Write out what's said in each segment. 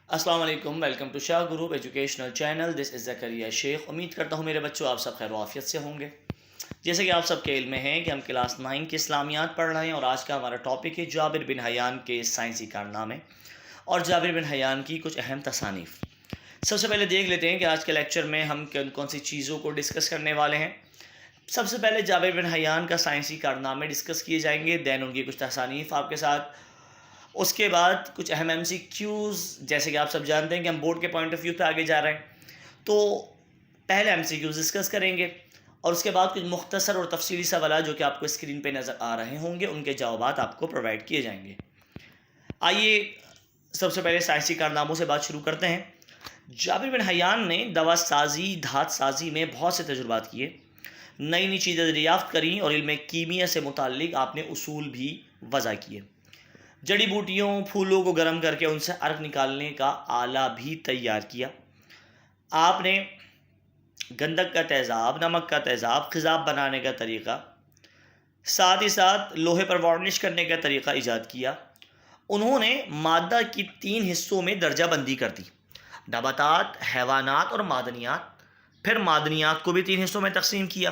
السلام علیکم، welcome to Shah group educational channel. This is Zakaria Sheikh. امید کرتا ہوں میرے بچوں آپ سب خیر و عافیت سے ہوں گے. جیسے کہ آپ سب کے علم میں ہے کہ ہم کلاس 9 کے اسلامیات پڑھ رہے ہیں اور آج کا ہمارا ٹاپک ہے جابر بن حیان کے سائنسی کارنامے اور جابر بن حیان کی کچھ اہم تصانیف. سب سے پہلے دیکھ لیتے ہیں کہ آج کے لیکچر میں ہم کون کون سی چیزوں کو ڈسکس کرنے والے ہیں. سب سے پہلے جابر بن حیان کا سائنسی کارنامے ڈسکس کیے جائیں گے، دین ان کی کچھ تصانیف آپ کے ساتھ. اس کے بعد کچھ اہم ایم سی کیوز، جیسے کہ آپ سب جانتے ہیں کہ ہم بورڈ کے پوائنٹ آف ویو پہ آگے جا رہے ہیں، تو پہلے ایم سی کیوز ڈسکس کریں گے اور اس کے بعد کچھ مختصر اور تفصیلی سوالات جو کہ آپ کو اسکرین پہ نظر آ رہے ہوں گے ان کے جوابات آپ کو پرووائڈ کیے جائیں گے. آئیے سب سے پہلے سائنسی کارناموں سے بات شروع کرتے ہیں. جابر بن حیان نے دوا سازی، دھات سازی میں بہت سے تجربات کیے، نئی نئی چیزیں دریافت کریں اور علم کیمیا سے متعلق آپ نے اصول بھی وضع کیے. جڑی بوٹیوں، پھولوں کو گرم کر کے ان سے عرق نکالنے کا آلہ بھی تیار کیا. آپ نے گندک کا تیزاب، نمک کا تیزاب، خضاب بنانے کا طریقہ، ساتھ ہی ساتھ لوہے پر وارنش کرنے کا طریقہ ایجاد کیا. انہوں نے مادہ کی 3 حصوں میں درجہ بندی کر دی: نباتات، حیوانات اور معدنیات. پھر معدنیات کو بھی 3 حصوں میں تقسیم کیا: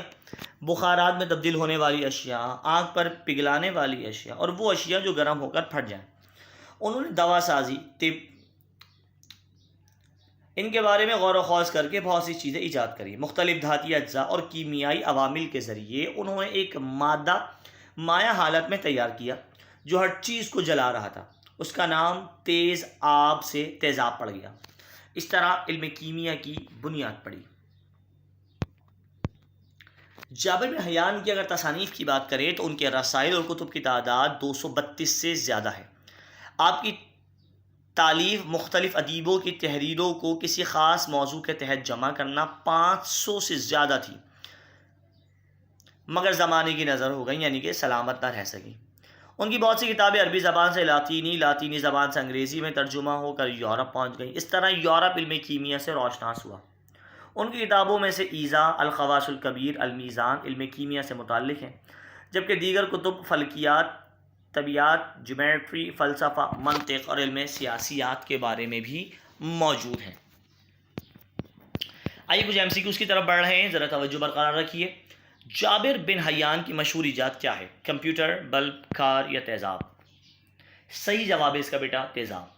بخارات میں تبدیل ہونے والی اشیاء، آگ پر پگھلانے والی اشیاء اور وہ اشیاء جو گرم ہو کر پھٹ جائیں. انہوں نے دوا سازی، طب، ان کے بارے میں غور و خوض کر کے بہت سی چیزیں ایجاد کری. مختلف دھاتی اجزاء اور کیمیائی عوامل کے ذریعے انہوں نے ایک مادہ مائع حالت میں تیار کیا جو ہر چیز کو جلا رہا تھا. اس کا نام تیز آب سے تیزاب پڑ گیا. اس طرح علم کیمیا کی بنیاد پڑی. جابر بن حیان کی اگر تصانیف کی بات کریں تو ان کے رسائل اور کتب کی تعداد 232 سے زیادہ ہے. آپ کی تالیف مختلف ادیبوں کی تحریروں کو کسی خاص موضوع کے تحت جمع کرنا 500 سے زیادہ تھی، مگر زمانے کی نظر ہو گئی، یعنی کہ سلامت نہ رہ سکی. ان کی بہت سی کتابیں عربی زبان سے لاطینی زبان سے انگریزی میں ترجمہ ہو کر یورپ پہنچ گئیں. اس طرح یورپ علم کیمیا سے روشناس ہوا. ان کی کتابوں میں سے ایذا، الخواص الکبیر، المیزان علم کیمیا سے متعلق ہیں، جبکہ دیگر کتب فلکیات، طبیعیات، جیومیٹری، فلسفہ، منطق اور علم سیاسیات کے بارے میں بھی موجود ہیں. آئیے کچھ ایم سی کیوز کی طرف بڑھ رہے ہیں، ذرا توجہ برقرار رکھیے. جابر بن حیان کی مشہور ایجاد کیا ہے؟ کمپیوٹر، بلب، کار یا تیزاب؟ صحیح جواب ہے اس کا بیٹا تیزاب.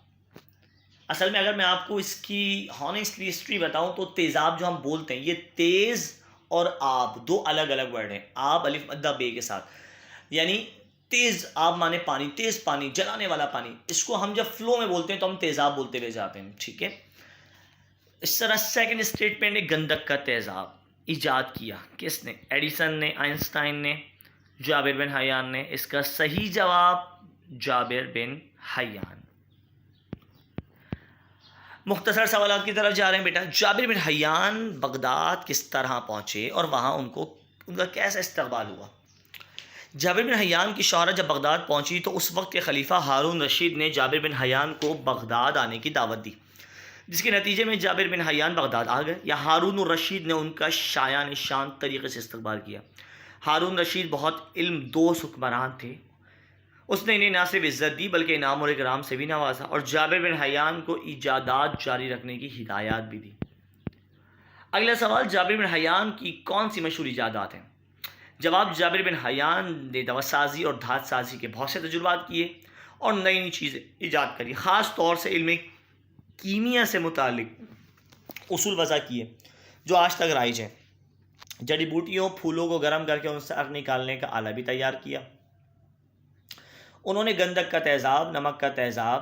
اصل میں اگر میں آپ کو اس کی ہانیسٹلی ہسٹری بتاؤں تو تیزاب جو ہم بولتے ہیں، یہ تیز اور آب 2 الگ الگ ورڈ ہیں. آب الف مدہ بے کے ساتھ، یعنی تیز آب مانے پانی، تیز پانی، جلانے والا پانی. اس کو ہم جب فلو میں بولتے ہیں تو ہم تیزاب بولتے ہوئے جاتے ہیں. ٹھیک ہے. اس طرح سیکنڈ اسٹیٹمنٹ نے گندک کا تیزاب ایجاد کیا. کس نے؟ ایڈیسن نے، آئنسٹائن نے، جابر بن حیان نے. اس کا صحیح جواب جابر بن حیان. مختصر سوالات کی طرف جا رہے ہیں بیٹا. جابر بن حیان بغداد کس طرح پہنچے اور وہاں ان کا کیسا استقبال ہوا؟ جابر بن حیان کی شہرت جب بغداد پہنچی تو اس وقت کے خلیفہ ہارون رشید نے جابر بن حیان کو بغداد آنے کی دعوت دی، جس کے نتیجے میں جابر بن حیان بغداد آ گئے. یا ہارون الرشید نے ان کا شایان شان طریقے سے استقبال کیا. ہارون رشید بہت علم دوست حکمران تھے. اس نے انہیں نہ صرف عزت دی بلکہ انعام اور اکرام سے بھی نوازا اور جابر بن حیان کو ایجادات جاری رکھنے کی ہدایات بھی دی. اگلا سوال، جابر بن حیان کی کون سی مشہور ایجادات ہیں؟ جواب، جابر بن حیان نے دوا سازی اور دھات سازی کے بہت سے تجربات کیے اور نئی نئی چیزیں ایجاد کری. خاص طور سے علم کیمیا سے متعلق اصول وضع کیے جو آج تک رائج ہیں. جڑی بوٹیوں، پھولوں کو گرم کر کے ان سے عرق نکالنے کا آلہ بھی تیار کیا. انہوں نے گندک کا تیزاب، نمک کا تیزاب،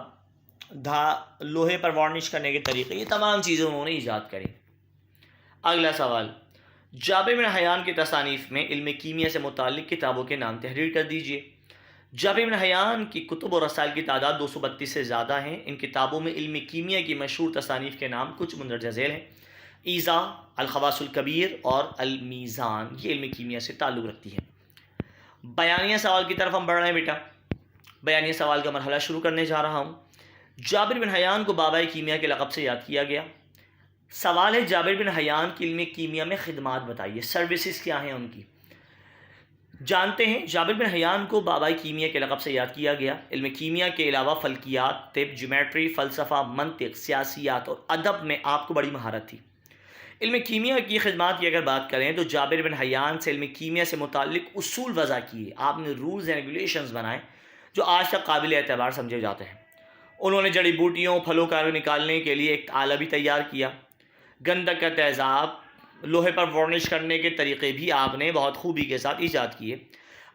لوہے پر وارنش کرنے کے طریقے، یہ تمام چیزیں انہوں نے ایجاد کری. اگلا سوال، جابر بن حیان کی تصانیف میں علم کیمیا سے متعلق کتابوں کے نام تحریر کر دیجیے. جابر بن حیان کی کتب اور رسائل کی تعداد 232 سے زیادہ ہیں. ان کتابوں میں علم کیمیا کی مشہور تصانیف کے نام کچھ مندرجہ ذیل ہیں: ایذا، الخواص الکبیر اور المیزان. یہ علم کیمیا سے تعلق رکھتی ہے. بیانیہ سوال کی طرف ہم بڑھ رہے ہیں بیٹا. بیانیہ سوال کا مرحلہ شروع کرنے جا رہا ہوں. جابر بن حیان کو بابائے کیمیا کے لقب سے یاد کیا گیا. سوال ہے، جابر بن حیان کی علم کیمیا میں خدمات بتائیے، سروسز کیا ہیں ان کی؟ جانتے ہیں جابر بن حیان کو بابائے کیمیا کے لقب سے یاد کیا گیا۔ علم کیمیا کے علاوہ فلکیات، طب، جیومیٹری، فلسفہ، منطق، سیاسیات اور ادب میں آپ کو بڑی مہارت تھی۔ علم کیمیا کی خدمات کی اگر بات کریں تو جابر بن حیان سے علم کیمیا سے متعلق اصول وضع کیے، آپ نے رولز اینڈ ریگولیشنز بنائے جو آج تک قابل اعتبار سمجھے جاتے ہیں۔ انہوں نے جڑی بوٹیوں پھلوں کا نکالنے کے لیے ایک آلہ بھی تیار کیا۔ گندھک کا تیزاب، لوہے پر وارنش کرنے کے طریقے بھی آپ نے بہت خوبی کے ساتھ ایجاد کیے۔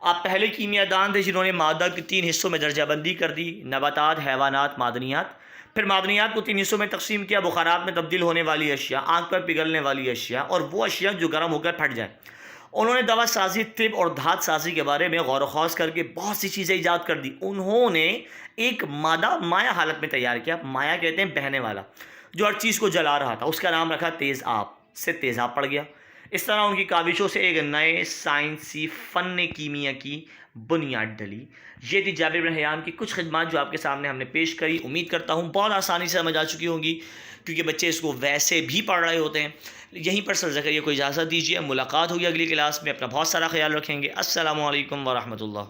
آپ پہلے کیمیا دان تھے جنہوں نے مادہ کی 3 حصوں میں درجہ بندی کر دی: نباتات، حیوانات، معدنیات۔ پھر معدنیات کو 3 حصوں میں تقسیم کیا: بخارات میں تبدیل ہونے والی اشیاء، آنکھ پر پگھلنے والی اشیاء، اور وہ اشیاء جو گرم ہو کر پھٹ جائیں۔ انہوں نے دوا سازی، طب اور دھات سازی کے بارے میں غور و خوض کر کے بہت سی چیزیں ایجاد کر دی۔ انہوں نے ایک مادہ مائع حالت میں تیار کیا، مائع کہتے ہیں بہنے والا، جو ہر چیز کو جلا رہا تھا۔ اس کا نام رکھا تیز آب، سے تیزاب پڑ گیا۔ اس طرح ان کی کاوشوں سے ایک نئے سائنسی فن کیمیا کی بنیاد ڈلی۔ یہ تھی جابر بن حیان کی کچھ خدمات جو آپ کے سامنے ہم نے پیش کری۔ امید کرتا ہوں بہت آسانی سے سمجھ آ چکی ہوں گی، کیونکہ بچے اس کو ویسے بھی پڑھ رہے ہوتے ہیں۔ یہیں پر سر زکریا کو اجازت دیجیے، ملاقات ہوگی اگلی کلاس میں۔ اپنا بہت سارا خیال رکھیں گے۔ السلام علیکم ورحمۃ اللہ۔